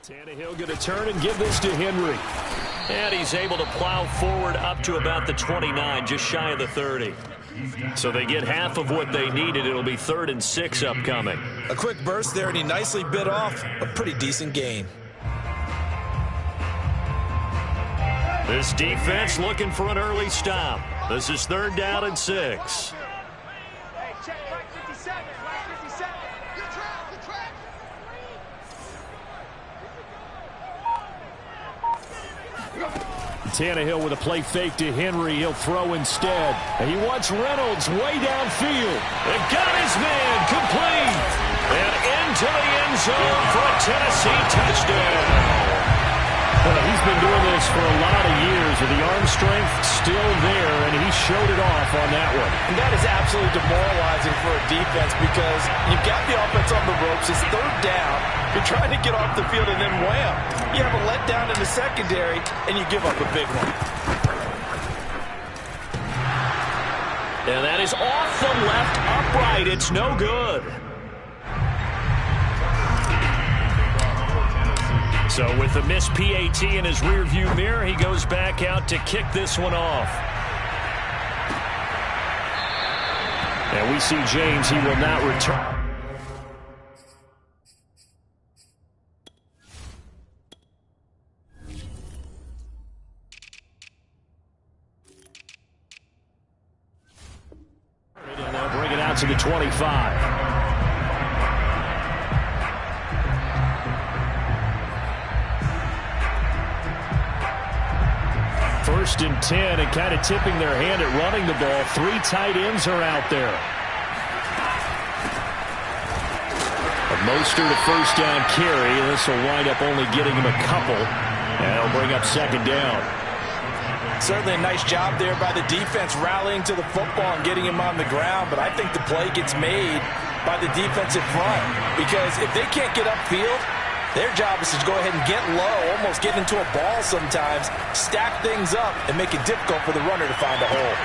Tannehill going to turn and give this to Henry. And he's able to plow forward up to about the 29, just shy of the 30. So they get half of what they needed. It'll be 3rd and 6 upcoming. A quick burst there, and he nicely bit off a pretty decent gain. This defense looking for an early stop. This is 3rd down and 6. Tannehill with a play fake to Henry. He'll throw instead. And he wants Reynolds way downfield. And got his man complete. And into the end zone for a Tennessee touchdown. Well, he's been doing this for a lot of years, and the arm strength still there, and he showed it off on that one. And that is absolutely demoralizing for a defense because you've got the offense on the ropes. It's 3rd down. You're trying to get off the field, and then wham, you have a letdown in the secondary, and you give up a big one. And that is off the left upright. It's no good. So with the missed PAT in his rearview mirror, he goes back out to kick this one off. And we see James. He will not return. And they'll bring it out to the 25. 1st and 10, and kind of tipping their hand at running the ball. 3 tight ends are out there. A Mostert to 1st down carry. This will wind up only getting him a couple. And it'll bring up 2nd down. Certainly a nice job there by the defense rallying to the football and getting him on the ground. But I think the play gets made by the defensive front. Because if they can't get upfield, their job is to go ahead and get low, almost get into a ball sometimes, stack things up, and make it difficult for the runner to find a hole.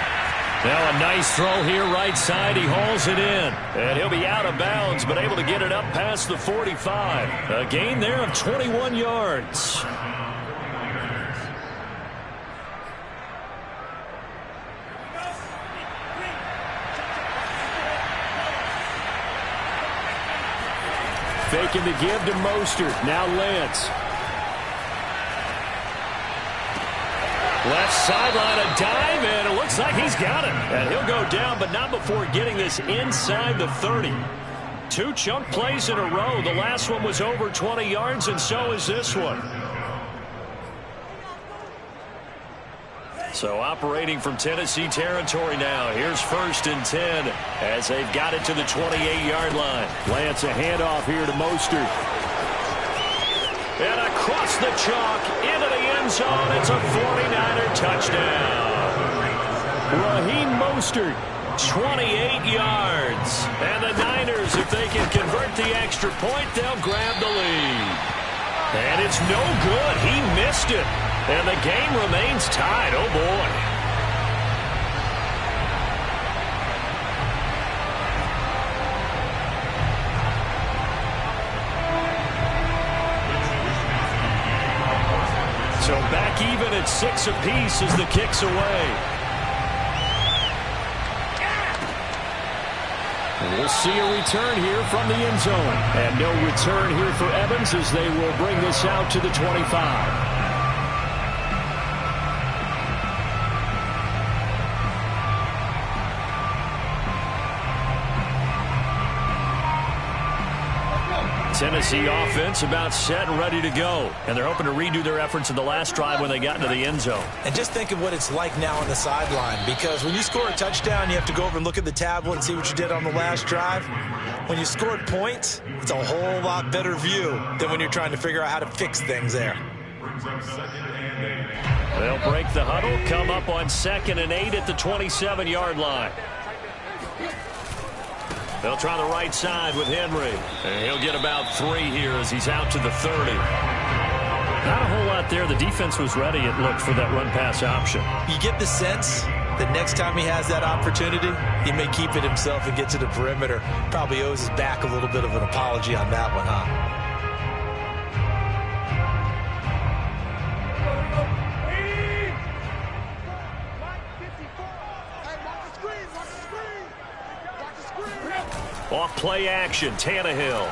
Now a nice throw here right side. He hauls it in. And he'll be out of bounds, but able to get it up past the 45. A gain there of 21 yards. Faking the give to Mostert. Now Lance. Left sideline, a dive, and it looks like he's got it. And he'll go down, but not before getting this inside the 30. 2 chunk plays in a row. The last one was over 20 yards, and so is this one. So operating from Tennessee territory now. Here's 1st and 10 as they've got it to the 28-yard line. Lance, a handoff here to Mostert. And across the chalk into the end zone. It's a 49er touchdown. Raheem Mostert, 28 yards. And the Niners, if they can convert the extra point, they'll grab the lead. And it's no good. He missed it. And the game remains tied. Oh, boy. So back even at 6 apiece as the kick's away. And we'll see a return here from the end zone. And no return here for Evans as they will bring this out to the 25. Tennessee offense about set and ready to go. And they're hoping to redo their efforts in the last drive when they got into the end zone. And just think of what it's like now on the sideline, because when you score a touchdown, you have to go over and look at the tablet and see what you did on the last drive. When you scored points, it's a whole lot better view than when you're trying to figure out how to fix things there. They'll break the huddle, come up on 2nd and 8 at the 27-yard line. They'll try the right side with Henry. And he'll get about 3 here as he's out to the 30. Not a whole lot there. The defense was ready, it looked, for that run-pass option. You get the sense that next time he has that opportunity, he may keep it himself and get to the perimeter. Probably owes his back a little bit of an apology on that one, huh? Off play action, Tannehill.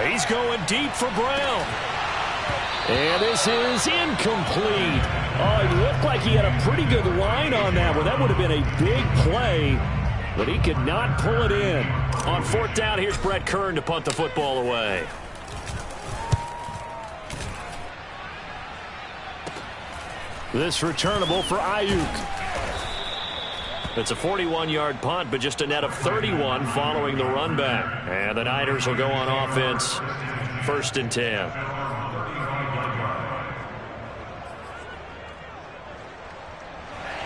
He's going deep for Brown. And this is incomplete. Oh, it looked like he had a pretty good line on that one. That would have been a big play, but he could not pull it in. On fourth down, here's Brett Kern to punt the football away. This returnable for Ayuk. It's a 41-yard punt, but just a net of 31 following the run back. And the Niners will go on offense, 1st and 10.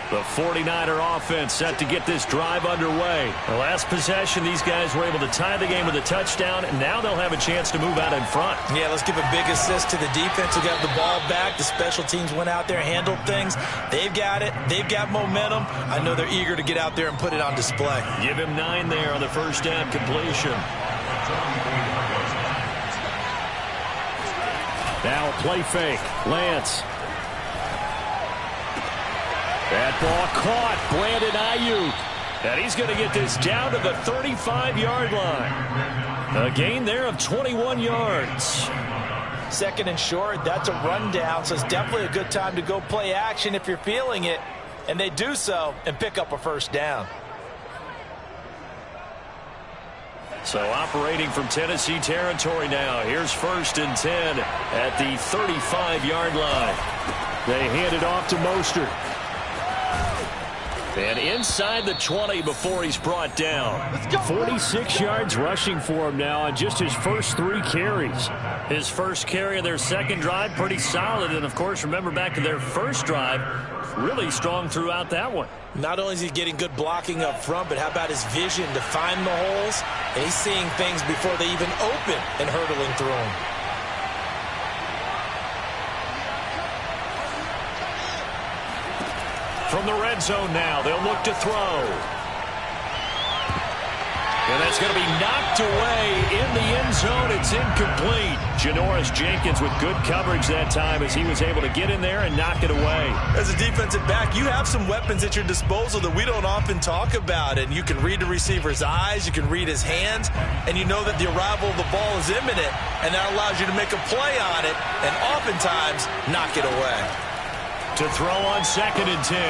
The 49er offense set to get this drive underway. The last possession, these guys were able to tie the game with a touchdown, and now they'll have a chance to move out in front. Yeah, let's give a big assist to the defense who got the ball back. The special teams went out there, handled things. They've got it. They've got momentum. I know they're eager to get out there and put it on display. Give him 9 there on the first down completion. Now a play fake. Lance. That ball caught. Brandon Ayuk. And he's going to get this down to the 35-yard line. A gain there of 21 yards. 2nd and short. That's a rundown, so it's definitely a good time to go play action if you're feeling it. And they do so and pick up a first down. So operating from Tennessee territory now. Here's 1st and 10 at the 35-yard line. They hand it off to Mostert. And inside the 20 before he's brought down. 46 yards rushing for him now on just his first 3 carries. His first carry of their second drive, pretty solid. And, of course, remember back to their first drive, really strong throughout that one. Not only is he getting good blocking up front, but how about his vision to find the holes? And he's seeing things before they even open and hurtling through them. From the red zone now, they'll look to throw. And that's going to be knocked away in the end zone. It's incomplete. Janoris Jenkins with good coverage that time as he was able to get in there and knock it away. As a defensive back, you have some weapons at your disposal that we don't often talk about. And you can read the receiver's eyes, you can read his hands, and you know that the arrival of the ball is imminent, and that allows you to make a play on it and oftentimes knock it away. To throw on 2nd and 10.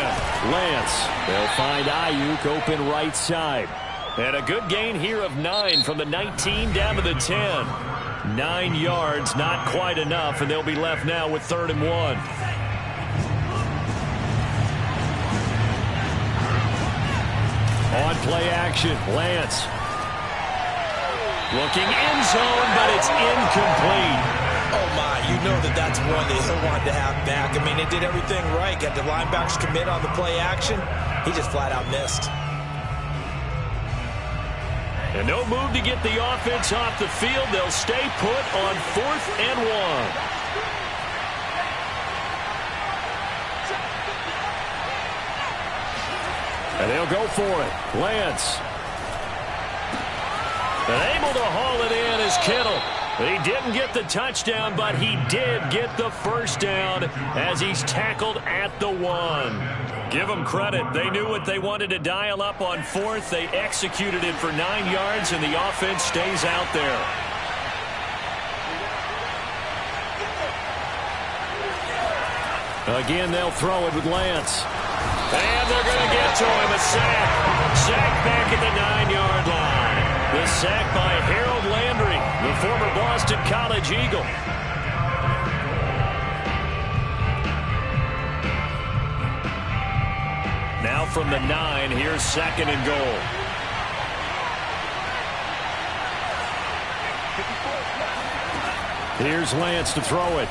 Lance. They'll find Ayuk open right side. And a good gain here of 9 from the 19 down to the 10. 9 yards, not quite enough, and they'll be left now with 3rd and 1. On play action, Lance. Looking end zone, but it's incomplete. Oh, my, you know that's one that he'll want to have back. I mean, they did everything right. Got the linebackers commit on the play action. He just flat out missed. And no move to get the offense off the field. They'll stay put on 4th and 1. And they'll go for it. Lance. And able to haul it in is Kittle. He didn't get the touchdown, but he did get the first down as he's tackled at the 1. Give them credit. They knew what they wanted to dial up on 4th. They executed it for 9 yards, and the offense stays out there. Again, they'll throw it with Lance. And they're going to get to him. A sack. Sack back at the 9-yard line. The sack by Harold Landry, the former Boston College Eagle. Now from the 9, here's 2nd and goal. Here's Lance to throw it.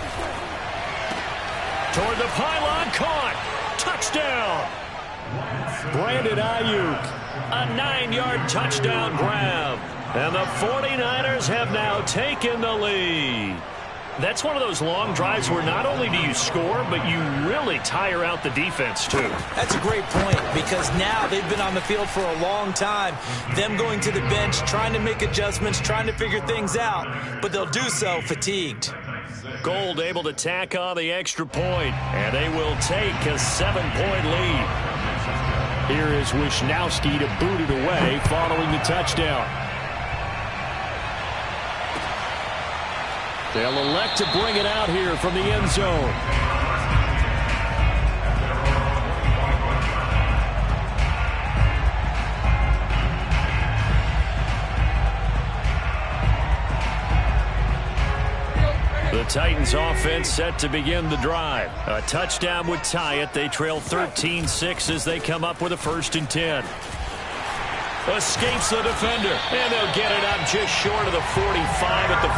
Toward the pylon, caught. Touchdown. Brandon Ayuk. A 9-yard touchdown grab. And the 49ers have now taken the lead. That's one of those long drives where not only do you score, but you really tire out the defense, too. That's a great point, because now they've been on the field for a long time. Them going to the bench, trying to make adjustments, trying to figure things out, but they'll do so fatigued. Gold able to tack on the extra point, and they will take a 7-point lead. Here is Wisnowski to boot it away following the touchdown. They'll elect to bring it out here from the end zone. The Titans offense set to begin the drive. A touchdown would tie it. They trail 13-6 as they come up with a 1st and 10. Escapes the defender, and they'll get it up just short of the 45 at the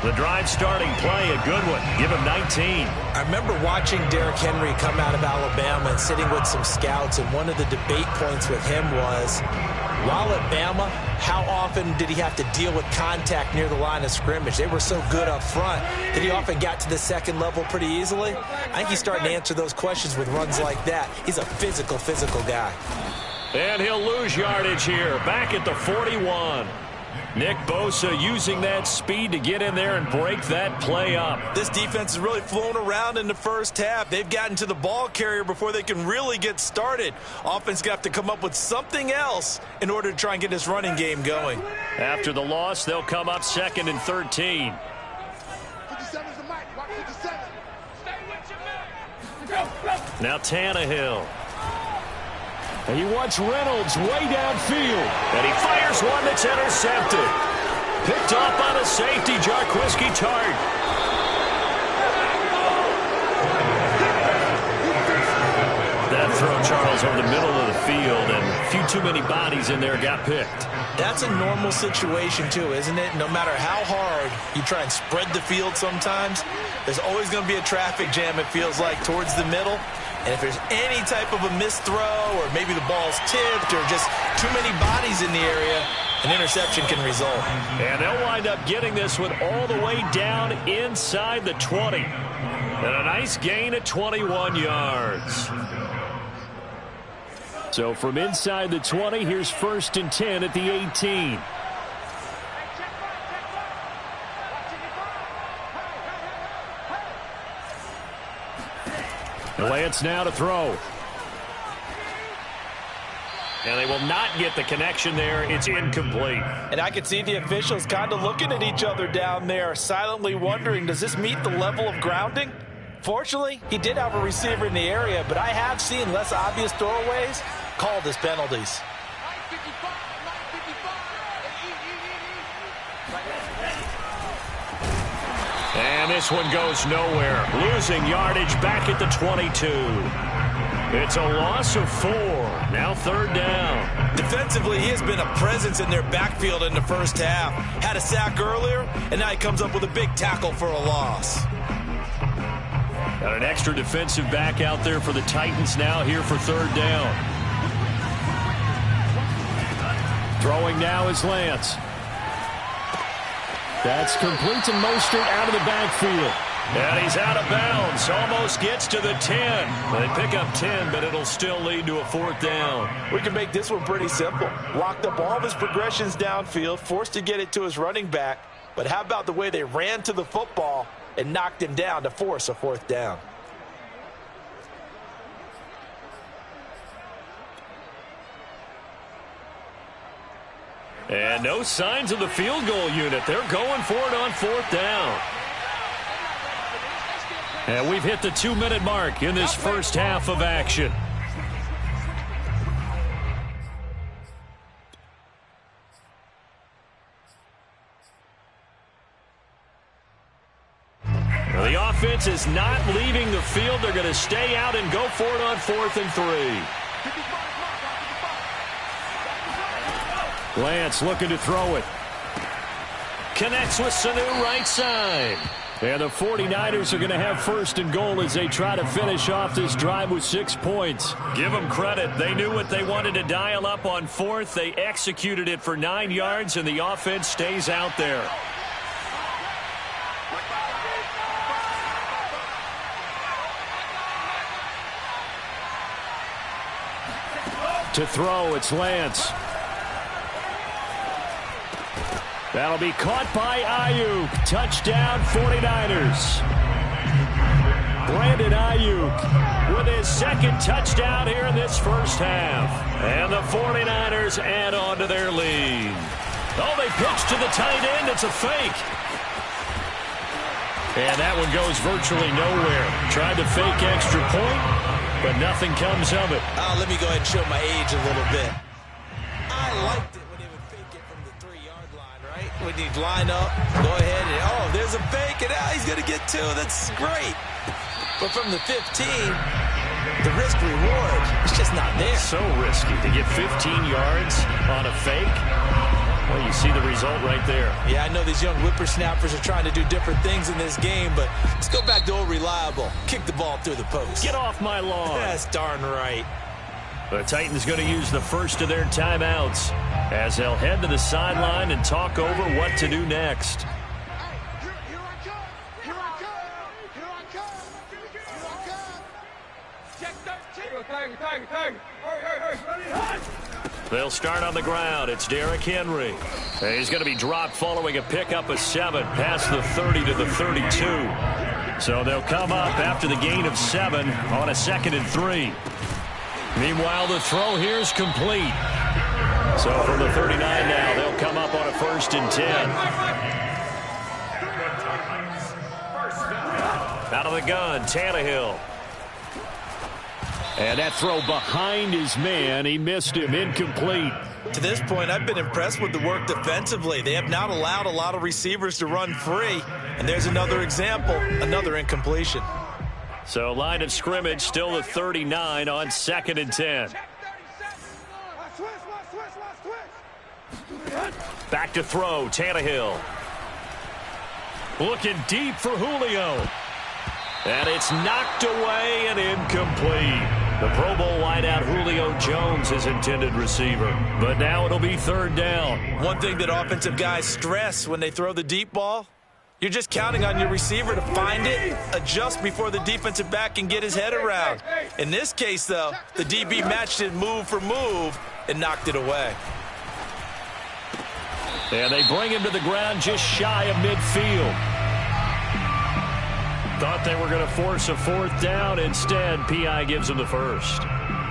44. The drive starting play, a good one. Give him 19. I remember watching Derrick Henry come out of Alabama and sitting with some scouts, and one of the debate points with him was, while at Bama, how often did he have to deal with contact near the line of scrimmage? They were so good up front that he often got to the second level pretty easily. I think he's starting to answer those questions with runs like that. He's a physical guy. And he'll lose yardage here, back at the 41. Nick Bosa using that speed to get in there and break that play up. This defense is really flown around in the first half. They've gotten to the ball carrier before they can really get started. Offense going to have to come up with something else in order to try and get this running game going. After the loss, they'll come up 2nd and 13. 57 is the mic. Watch 57. Stay with your man. Now Tannehill. And he wants Reynolds way downfield. And he fires one that's intercepted. Picked off by the safety, Jarquiski Tart. That throw, Charles, over the middle of the field, and a few too many bodies in there got picked. That's a normal situation, too, isn't it? No matter how hard you try and spread the field sometimes, there's always going to be a traffic jam, it feels like, towards the middle. And if there's any type of a missed throw, or maybe the ball's tipped, or just too many bodies in the area, an interception can result. And they'll wind up getting this one all the way down inside the 20. And a nice gain at 21 yards. So from inside the 20, here's 1st and 10 at the 18. Lance now to throw. And they will not get the connection there. It's incomplete. And I can see the officials kind of looking at each other down there, silently wondering, does this meet the level of grounding? Fortunately, he did have a receiver in the area, but I have seen less obvious throwaways called as penalties. And this one goes nowhere. Losing yardage back at the 22. It's a loss of 4. Now 3rd down. Defensively, he has been a presence in their backfield in the first half. Had a sack earlier, and now he comes up with a big tackle for a loss. Got an extra defensive back out there for the Titans now here for 3rd down. Throwing now is Lance. That's complete to Mostert out of the backfield. And he's out of bounds. Almost gets to the 10. They pick up 10, but it'll still lead to a 4th down. We can make this one pretty simple. Locked up all of his progressions downfield, forced to get it to his running back. But how about the way they ran to the football and knocked him down to force a 4th down? And no signs of the field goal unit. They're going for it on 4th down. And we've hit the 2-minute mark in this first half of action. Well, the offense is not leaving the field. They're going to stay out and go for it on 4th and 3. Lance looking to throw it. Connects with Sanu right side. And the 49ers are going to have 1st and goal as they try to finish off this drive with 6 points. Give them credit. They knew what they wanted to dial up on 4th. They executed it for 9 yards, and the offense stays out there. To throw, it's Lance. That'll be caught by Ayuk. Touchdown, 49ers. Brandon Ayuk with his second touchdown here in this first half. And the 49ers add on to their lead. Oh, they pitch to the tight end. It's a fake. And that one goes virtually nowhere. Tried to fake extra point, but nothing comes of it. Let me go ahead and show my age a little bit. I liked it when they would fake it from the 3-yard line, right? When he'd line up, go ahead and, oh, there's a fake, and now he's going to get 2. That's great. But from the 15, the risk-reward is just not there. So risky to get 15 yards on a fake. Well, you see the result right there. Yeah, I know these young whippersnappers are trying to do different things in this game, but let's go back to old reliable. Kick the ball through the post. Get off my lawn. That's darn right. The Titans going to use the first of their timeouts as they'll head to the sideline and talk over what to do next. They'll start on the ground. It's Derrick Henry. He's going to be dropped following a pickup of 7 past the 30 to the 32. So they'll come up after the gain of 7 on a 2nd and 3. Meanwhile, the throw here is complete. So from the 39 now, they'll come up on a 1st and 10. Out of the gun, Tannehill. And that throw behind his man. He missed him. Incomplete. To this point, I've been impressed with the work defensively. They have not allowed a lot of receivers to run free. And there's another example, another incompletion. So line of scrimmage still the 39 on 2nd and 10. Back to throw, Tannehill. Looking deep for Julio. And it's knocked away and incomplete. The Pro Bowl wideout Julio Jones is intended receiver. But now it'll be 3rd down. One thing that offensive guys stress when they throw the deep ball, you're just counting on your receiver to find it, adjust before the defensive back can get his head around. In this case, though, the DB matched it move for move and knocked it away. And they bring him to the ground just shy of midfield. Thought they were going to force a 4th down. Instead, P.I. gives them the 1st.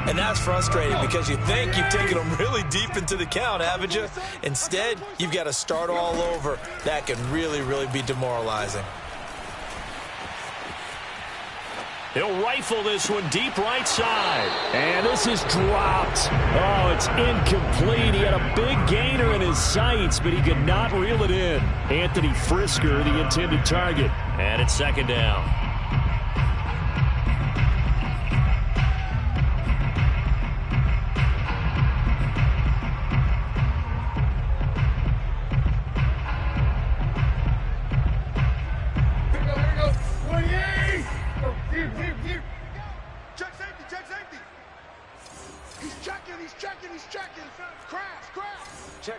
And that's frustrating because you think you've taken them really deep into the count, haven't you? Instead, you've got to start all over. That can really, really be demoralizing. He'll rifle this one deep right side. And this is dropped. Oh, it's incomplete. He had a big gainer in his sights, but he could not reel it in. Anthony Frisker, the intended target. And it's 2nd down.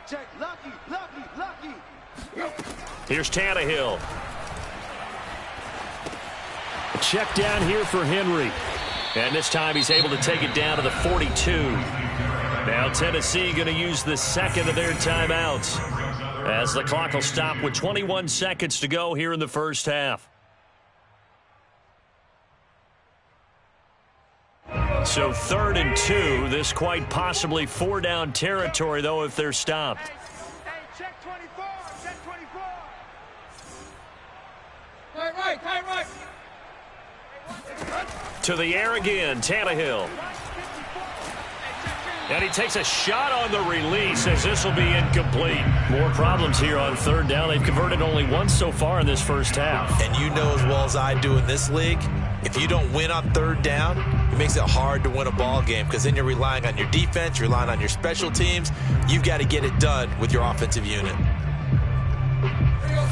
Check. Lucky. Here's Tannehill. Check down here for Henry. And this time he's able to take it down to the 42. Now Tennessee going to use the 2nd of their timeouts as the clock will stop with 21 seconds to go here in the first half. So 3rd and 2. This quite possibly 4-down territory, though, if they're stopped. Hey, check 24. Check 24. Right. To the air again, Tannehill. And he takes a shot on the release as this will be incomplete. More problems here on 3rd down. They've converted only once so far in this first half. And you know as well as I do in this league, if you don't win on 3rd down, it makes it hard to win a ball game because then you're relying on your defense, you're relying on your special teams. You've got to get it done with your offensive unit.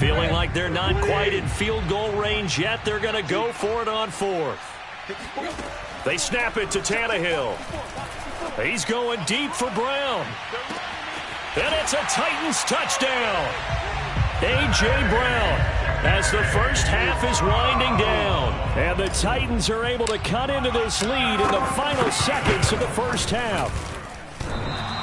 Feeling like they're not quite in field goal range yet. They're going to go for it on 4th. They snap it to Tannehill. He's going deep for Brown. And it's a Titans touchdown. A.J. Brown as the first half is winding down. And the Titans are able to cut into this lead in the final seconds of the first half.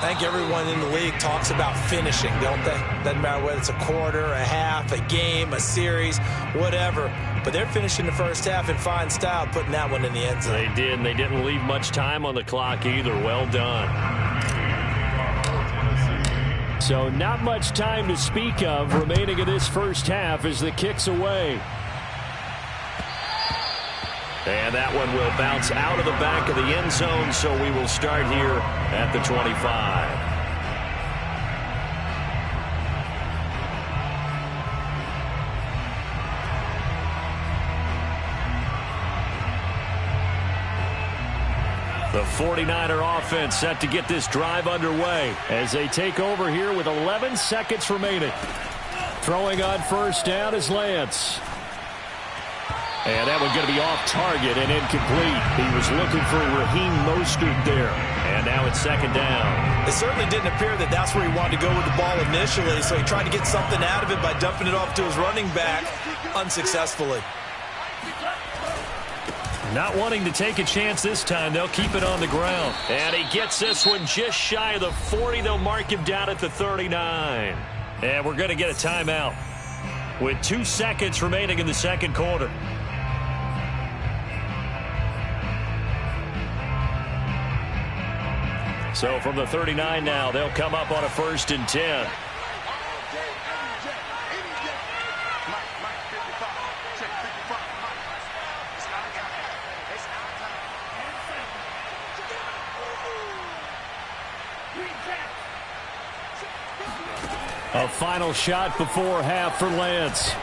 I think everyone in the league talks about finishing, don't they? Doesn't matter whether it's a quarter, a half, a game, a series, whatever. But they're finishing the first half in fine style, putting that one in the end zone. They did, and they didn't leave much time on the clock either. Well done. So not much time to speak of remaining in this first half as the kick's away. And that one will bounce out of the back of the end zone, so we will start here at the 25. The 49er offense set to get this drive underway as they take over here with 11 seconds remaining. Throwing on first down is Lance. And that one going to be off target and incomplete. He was looking for Raheem Mostert there. And now it's second down. It certainly didn't appear that that's where he wanted to go with the ball initially, so he tried to get something out of it by dumping it off to his running back unsuccessfully. Not wanting to take a chance this time. They'll keep it on the ground. And he gets this one just shy of the 40. They'll mark him down at the 39. And we're going to get a timeout with 2 seconds remaining in the second quarter. So from the 39 now, they'll come up on a 1st and 10. A final shot before half for Lance.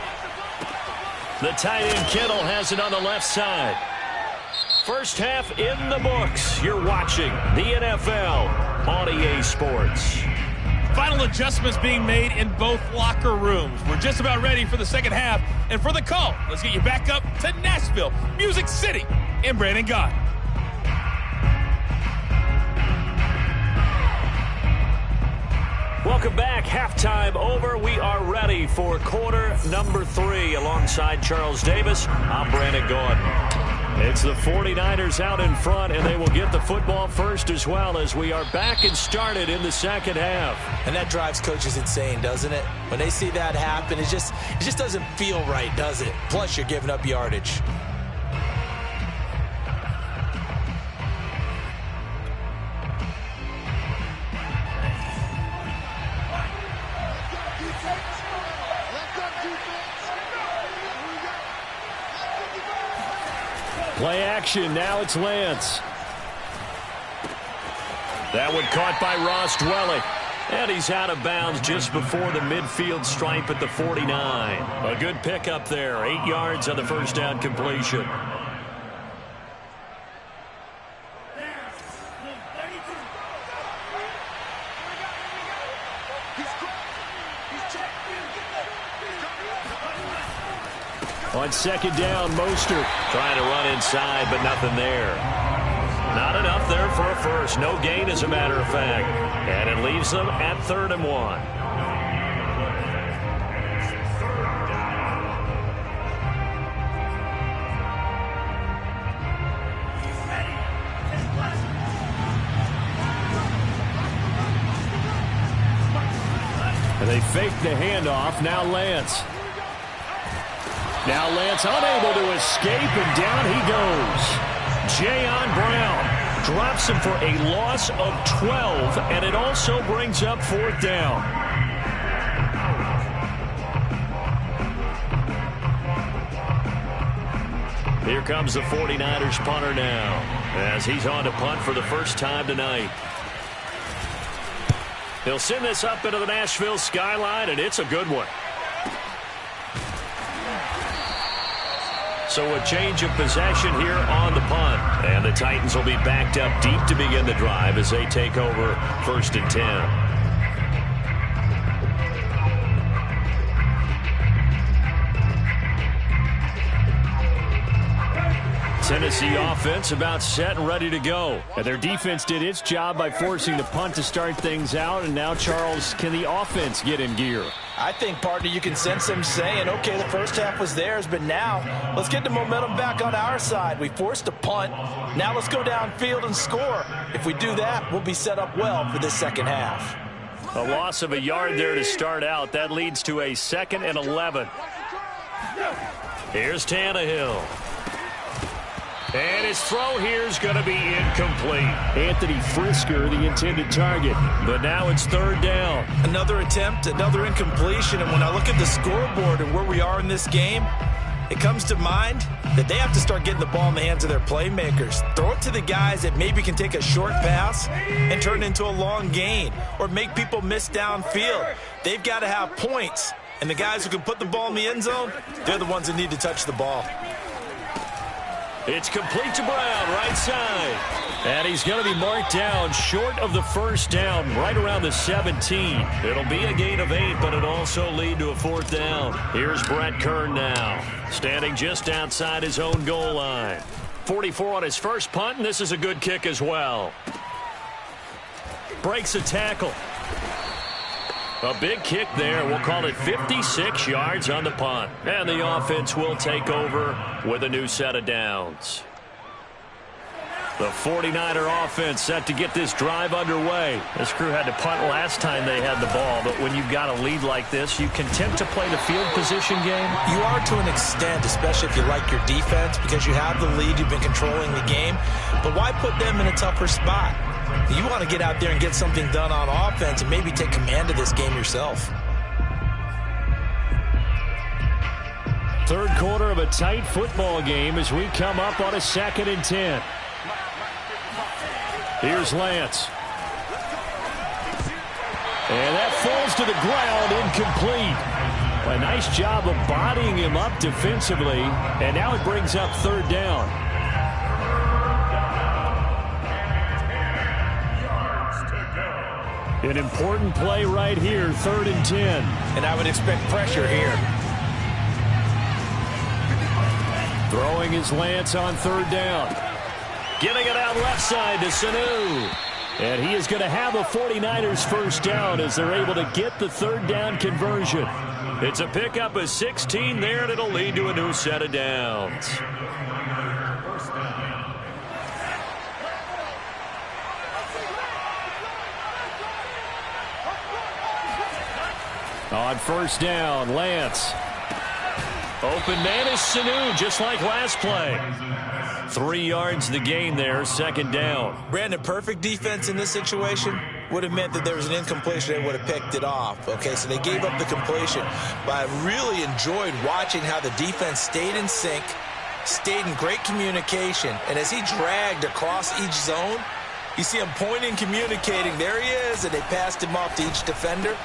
The tight end Kittle has it on the left side. First half in the books. You're watching the NFL on EA Sports. Final adjustments being made in both locker rooms. We're just about ready for the second half. And for the call, let's get you back up to Nashville, Music City, and Brandon Gott. Welcome back. Halftime over. We are ready for quarter number 3. Alongside Charles Davis, I'm Brandon Gott. It's the 49ers out in front, and they will get the football first as well as we are back and started in the second half. And that drives coaches insane, doesn't it? When they see that happen, it just doesn't feel right, does it? Plus, you're giving up yardage. Play action. Now it's Lance. That one caught by Ross Dwelly. And he's out of bounds just before the midfield stripe at the 49. A good pickup there. 8 yards on the first down completion. On second down, Mostert trying to run inside, but nothing there. Not enough there for a first. No gain, as a matter of fact. And it leaves them at 3rd and 1. And they fake the handoff. Now Lance. Now Lance unable to escape, and down he goes. Jayon Brown drops him for a loss of 12, and it also brings up 4th down. Here comes the 49ers punter now, as he's on to punt for the first time tonight. He'll send this up into the Nashville skyline, and it's a good one. So a change of possession here on the punt. And the Titans will be backed up deep to begin the drive as they take over 1st and 10. Tennessee offense about set and ready to go. And their defense did its job by forcing the punt to start things out. And now, Charles, can the offense get in gear? I think, partner, you can sense them saying, okay, the first half was theirs, but now let's get the momentum back on our side. We forced a punt. Now let's go downfield and score. If we do that, we'll be set up well for this second half. A loss of a yard there to start out. That leads to a 2nd and 11. Here's Tannehill. And his throw here is going to be incomplete. Anthony Frisker, the intended target. But now it's 3rd down. Another attempt, another incompletion. And when I look at the scoreboard and where we are in this game, it comes to mind that they have to start getting the ball in the hands of their playmakers. Throw it to the guys that maybe can take a short pass and turn it into a long gain or make people miss downfield. They've got to have points. And the guys who can put the ball in the end zone, they're the ones that need to touch the ball. It's complete to Brown, right side. And he's going to be marked down short of the 1st down, right around the 17. It'll be a gain of 8, but it'll also lead to a 4th down. Here's Brett Kern now, standing just outside his own goal line. 44 on his first punt, and this is a good kick as well. Breaks a tackle. A big kick there. We'll call it 56 yards on the punt. And the offense will take over with a new set of downs. The 49er offense set to get this drive underway. This crew had to punt last time they had the ball, but when you've got a lead like this, you content to play the field position game? You are to an extent, especially if you like your defense, because you have the lead, you've been controlling the game. But why put them in a tougher spot? You want to get out there and get something done on offense and maybe take command of this game yourself. 3rd quarter of a tight football game as we come up on a 2nd and 10. Here's Lance. And that falls to the ground, incomplete. A nice job of bodying him up defensively. And now it brings up 3rd down. An important play right here, 3rd and 10. And I would expect pressure here. Throwing his Lance on 3rd down. Getting it out left side to Sanu. And he is going to have a 49ers 1st down as they're able to get the 3rd down conversion. It's a pickup of 16 there, and it'll lead to a new set of downs. On 1st down, Lance. Open man is Sanu, just like last play. 3 yards the gain there, 2nd down. Brandon, perfect defense in this situation would have meant that there was an incompletion. They would have picked it off. Okay, so they gave up the completion. But I really enjoyed watching how the defense stayed in sync, stayed in great communication. And as he dragged across each zone, you see him pointing, communicating. There he is, and they passed him off to each defender.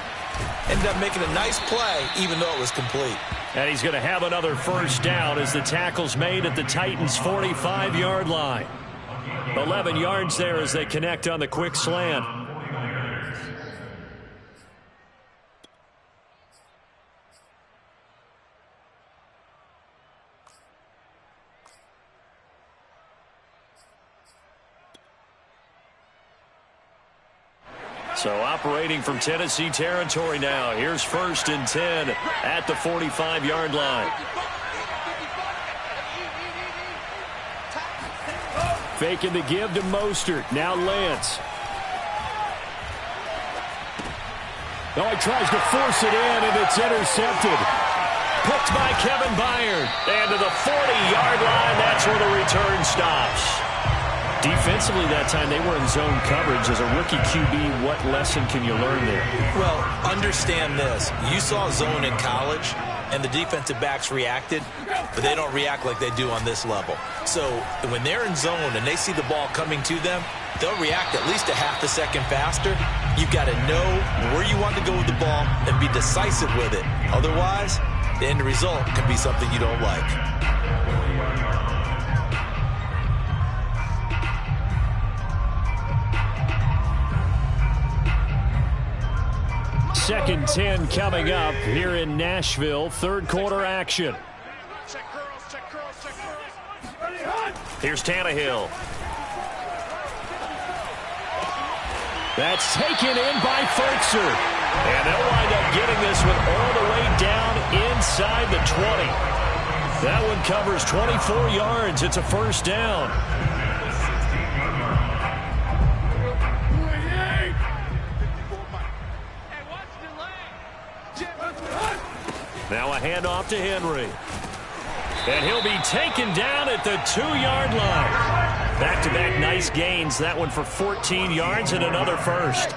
Ended up making a nice play, even though it was complete. And he's going to have another 1st down as the tackle's made at the Titans' 45-yard line. 11 yards there as they connect on the quick slant. So operating from Tennessee territory now. Here's 1st and 10 at the 45-yard line. Faking the give to Mostert. Now Lance. Oh, he tries to force it in, and it's intercepted. Picked by Kevin Byard. And to the 40-yard line, that's where the return stops. Defensively that time, they were in zone coverage. As a rookie QB, what lesson can you learn there? Well, understand this. You saw zone in college, and the defensive backs reacted, but they don't react like they do on this level. So when they're in zone and they see the ball coming to them, they'll react at least a half a second faster. You've got to know where you want to go with the ball and be decisive with it. Otherwise, the end result can be something you don't like. 2nd 10 coming up here in Nashville. 3rd quarter action. Check girls, check girls, check girls. Here's Tannehill. That's taken in by Fertzer. And they'll wind up getting this one all the way down inside the 20. That one covers 24 yards. It's a first down. Now a handoff to Henry. And he'll be taken down at the 2-yard line. Back-to-back nice gains. That one for 14 yards and another first.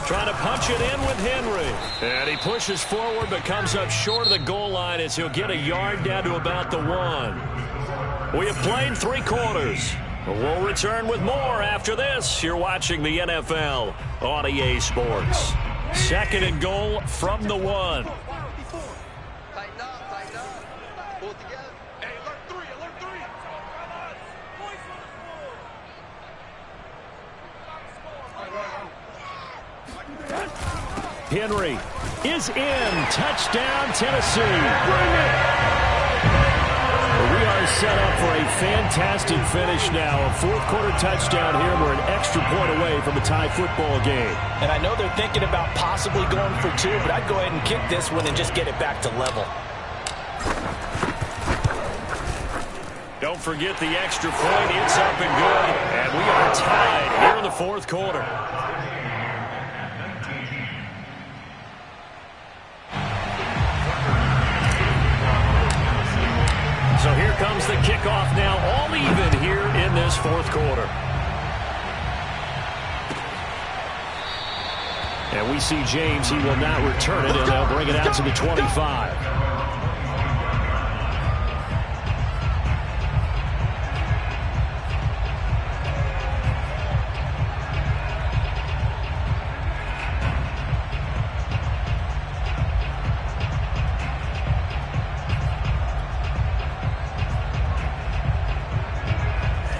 Trying to punch it in with Henry. And he pushes forward but comes up short of the goal line as he'll get a yard down to about the 1. We have played 3 quarters. We'll return with more after this. You're watching the NFL on EA Sports. 2nd and goal from the 1. Henry is in. Touchdown, Tennessee. Bring it! We are set up for a fantastic finish now. A 4th-quarter touchdown here. We're an extra point away from a tie football game. And I know they're thinking about possibly going for 2, but I'd go ahead and kick this one and just get it back to level. Don't forget the extra point. It's up and good. And we are tied here in the 4th quarter. So here comes the kickoff now, all even here in this 4th quarter. And we see James. He will not return it, and they'll bring it out to the 25.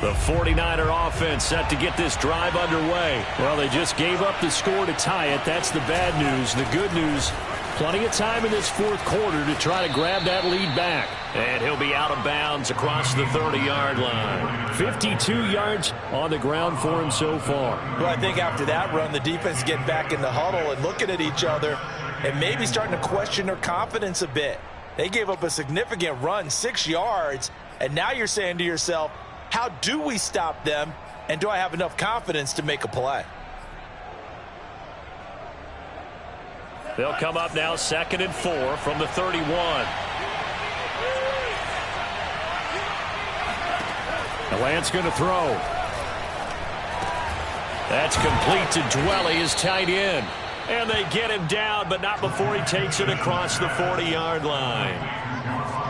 The 49er offense set to get this drive underway. Well, they just gave up the score to tie it. That's the bad news. The good news, plenty of time in this 4th quarter to try to grab that lead back. And he'll be out of bounds across the 30-yard line. 52 yards on the ground for him so far. Well, I think after that run, the defense is getting back in the huddle and looking at each other and maybe starting to question their confidence a bit. They gave up a significant run, 6 yards, and now you're saying to yourself, how do we stop them, and do I have enough confidence to make a play? They'll come up now 2nd and 4 from the 31. The Lance going to throw. That's complete to Dwelly, his tight end. And they get him down, but not before he takes it across the 40-yard line.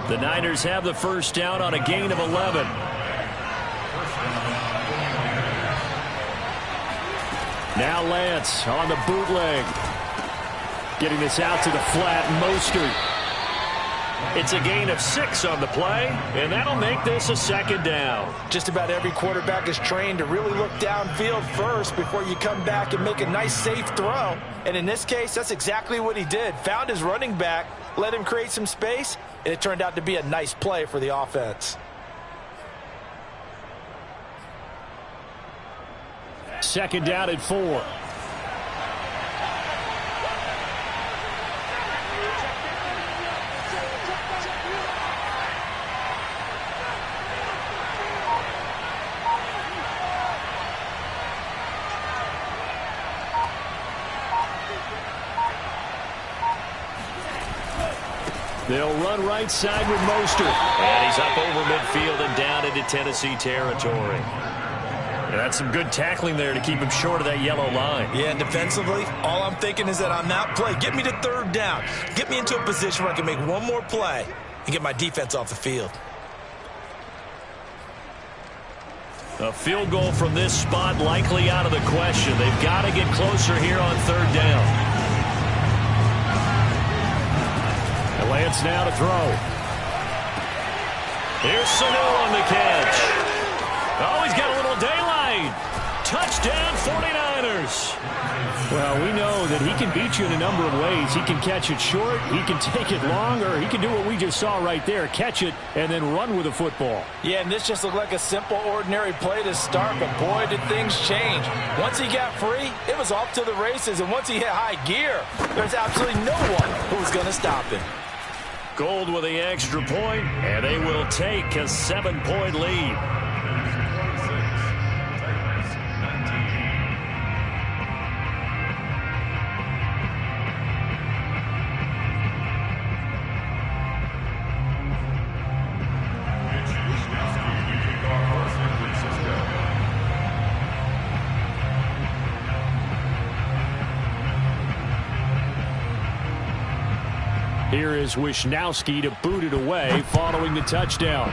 The Niners have the first down on a gain of 11. Now Lance on the bootleg. Getting this out to the flat. Mostert. It's a gain of 6 on the play, and that'll make this a 2nd down. Just about every quarterback is trained to really look downfield first before you come back and make a nice, safe throw. And in this case, that's exactly what he did. Found his running back, let him create some space, and it turned out to be a nice play for the offense. 2nd down at 4. They'll run right side with Mostert. And he's up over midfield and down into Tennessee territory. Yeah, that's some good tackling there to keep him short of that yellow line. Yeah, and defensively, all I'm thinking is that on that play, get me to 3rd down. Get me into a position where I can make one more play and get my defense off the field. A field goal from this spot likely out of the question. They've got to get closer here on 3rd down. And Lance now to throw. Here's Sanu on the catch. Oh, he's got a little daylight. touchdown 49ers. Well, we know that he can beat you in a number of ways. He can catch it short, he can take it long, or he can do what we just saw right there, catch it and then run with the football. Yeah, and this just looked like a simple, ordinary play to start, but boy, did things change. Once he got free, it was off to the races, and once he hit high gear, there's absolutely no one who was going to stop him. Gold with the extra point, and they will take a 7-point lead. Here is Wisnowski to boot it away following the touchdown.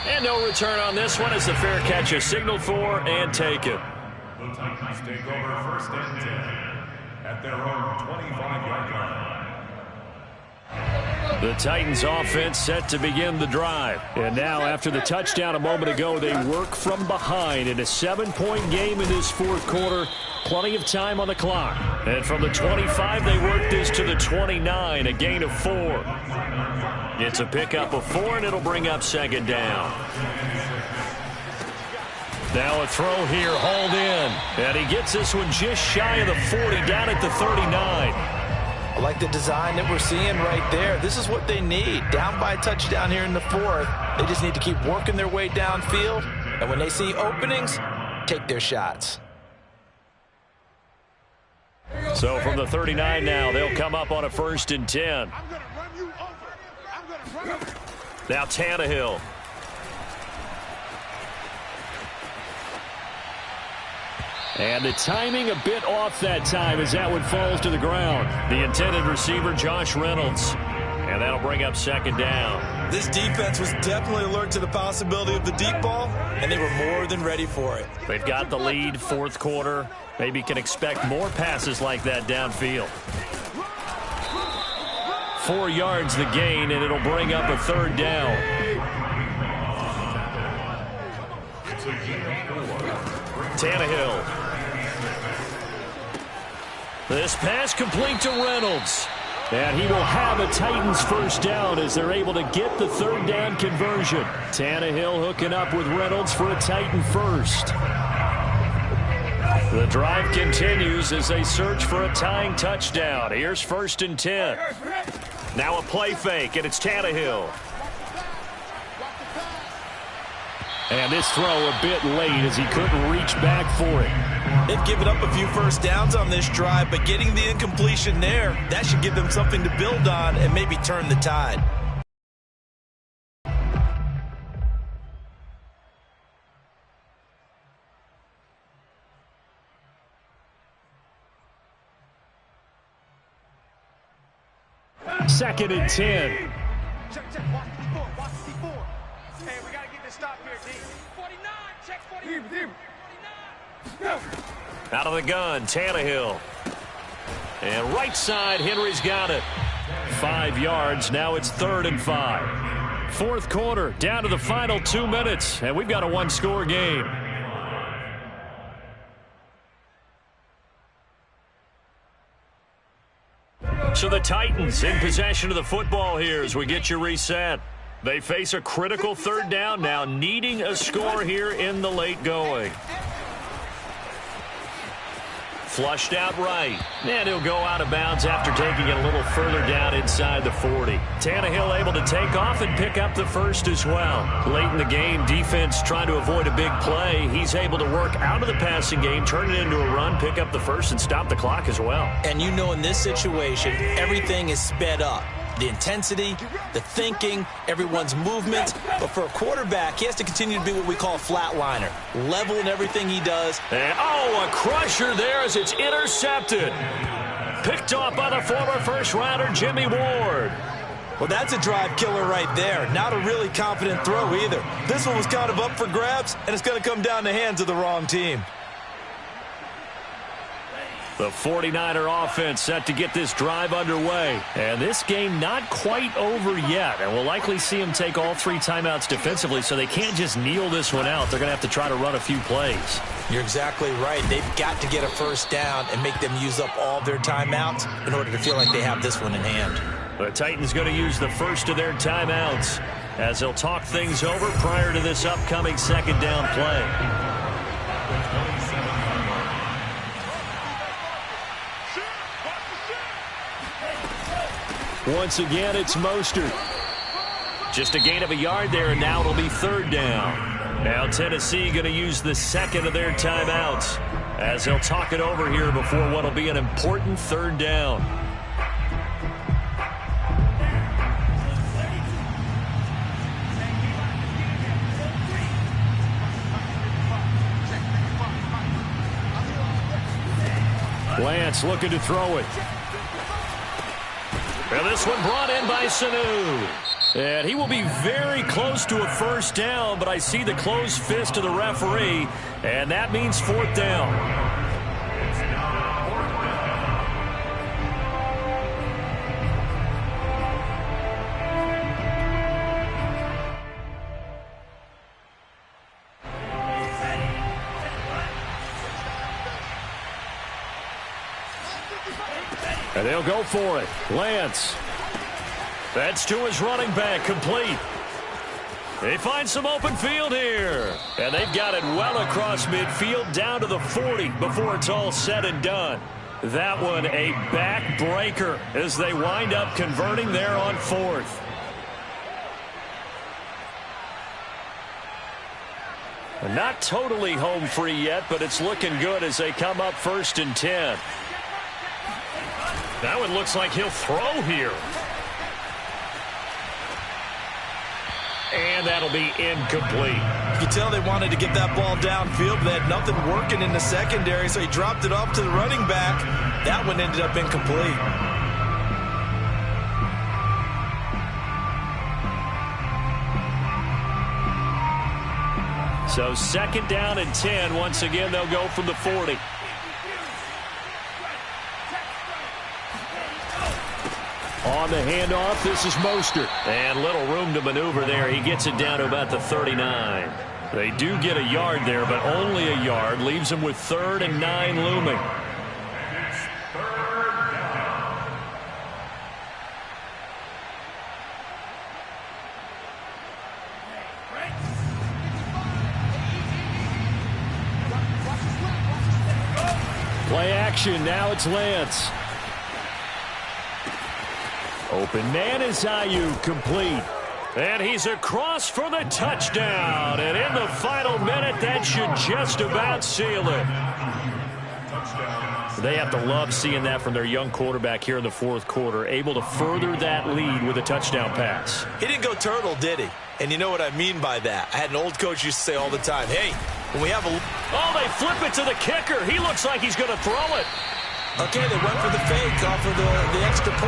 And no return on this one as the fair catch is signaled for and taken. The Titans take over first and 10 at their own 25-yard line. The Titans offense set to begin the drive. And now after the touchdown a moment ago, they work from behind in a 7-point game in this fourth quarter. Plenty of time on the clock. And from the 25, they work this to the 29, a gain of 4. It's a pickup of 4, and it'll bring up second down. Now a throw here, hauled in. And he gets this one just shy of the 40, down at the 39. I like the design that we're seeing right there. This is what they need. Down by a touchdown here in the fourth. They just need to keep working their way downfield. And when they see openings, take their shots. So from the 39 now, they'll come up on a 1st and 10. Now Tannehill. And the timing a bit off that time as that one falls to the ground. The intended receiver, Josh Reynolds. And that'll bring up second down. This defense was definitely alert to the possibility of the deep ball, and they were more than ready for it. They've got the lead, fourth quarter. Maybe can expect more passes like that downfield. 4 yards the gain, and it'll bring up a third down. Tannehill. This pass complete to Reynolds. And he will have a Titans first down as they're able to get the third down conversion. Tannehill hooking up with Reynolds for a Titan first. The drive continues as they search for a tying touchdown. Here's 1st and 10. Now a play fake, and it's Tannehill. And this throw a bit late as he couldn't reach back for it. They've given up a few first downs on this drive, but getting the incompletion there, that should give them something to build on and maybe turn the tide. Second and 10. Check, watch C4, watch C4. Hey, we gotta get this stop here, D. 49, check 49. 49. Out of the gun, Tannehill. And right side, Henry's got it. 5 yards, now it's 3rd and 5. Fourth quarter, down to the final 2 minutes, and we've got a one-score game. So the Titans in possession of the football here as we get you reset. They face a critical third down now, needing a score here in the late going. Flushed out right, and he'll go out of bounds after taking it a little further down inside the 40. Tannehill able to take off and pick up the first as well. Late in the game, defense trying to avoid a big play. He's able to work out of the passing game, turn it into a run, pick up the first, and stop the clock as well. And you know in this situation, everything is sped up. The intensity, the thinking, everyone's movement. But for a quarterback, he has to continue to be what we call a flatliner. Level in everything he does. And, a crusher there as it's intercepted. Picked off by the former first-rounder, Jimmy Ward. Well, that's a drive killer right there. Not a really confident throw either. This one was kind of up for grabs, and it's going to come down the hands of the wrong team. The 49er offense set to get this drive underway. And this game not quite over yet. And we'll likely see them take all 3 timeouts defensively, so they can't just kneel this one out. They're going to have to try to run a few plays. You're exactly right. They've got to get a first down and make them use up all their timeouts in order to feel like they have this one in hand. The Titans going to use the first of their timeouts as they'll talk things over prior to this upcoming second down play. Once again, it's Mostert. Just a gain of a yard there, and now it'll be third down. Now Tennessee going to use the second of their timeouts as they'll talk it over here before what will be an important third down. Lance looking to throw it. And this one brought in by Sanu. And he will be very close to a first down, but I see the closed fist of the referee, and that means fourth down. And they'll go for it. Lance. That's to his running back, complete. They find some open field here. And they've got it well across midfield down to the 40 before it's all said and done. That one a backbreaker as they wind up converting there on fourth. Not totally home free yet, but it's looking good as they come up 1st and 10. That one looks like he'll throw here. And that'll be incomplete. You can tell they wanted to get that ball downfield, but they had nothing working in the secondary, so he dropped it off to the running back. That one ended up incomplete. So 2nd down and 10. Once again, they'll go from the 40. On the handoff, this is Mostert. And little room to maneuver there. He gets it down to about the 39. They do get a yard there, but only a yard. Leaves them with 3rd and 9 looming. Play action. Now it's Lance. Open man is Ayuk, complete. And he's across for the touchdown. And in the final minute, that should just about seal it. They have to love seeing that from their young quarterback here in the 4th quarter, able to further that lead with a touchdown pass. He didn't go turtle, did he? And you know what I mean by that. I had an old coach used to say all the time, hey, when we have a... Oh, they flip it to the kicker. He looks like he's going to throw it. Okay, they went for the fake off of the extra point.